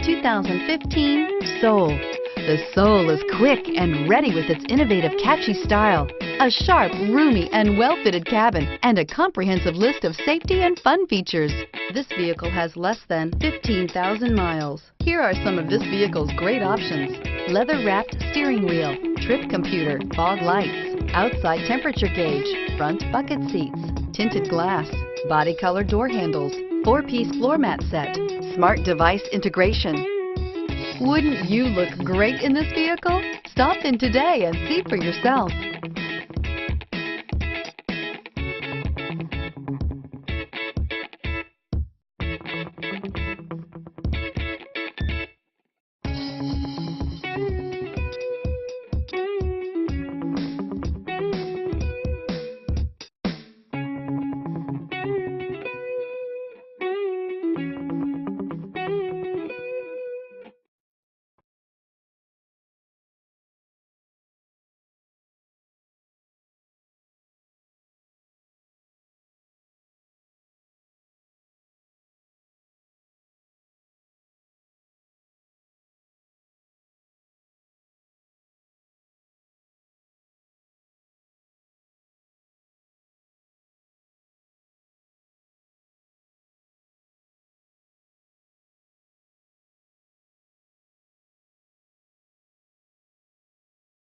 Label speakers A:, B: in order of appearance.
A: 2015 Soul. The Soul is quick and ready with its innovative, catchy style, a sharp, roomy, and well-fitted cabin, and a comprehensive list of safety and fun features. This vehicle has less than 15,000 miles. Here are some of this vehicle's great options: leather-wrapped steering wheel, trip computer, fog lights, outside temperature gauge, front bucket seats, tinted glass, body color door handles, 4-piece floor mat set, smart device integration. Wouldn't you look great in this vehicle? Stop in today and see for yourself.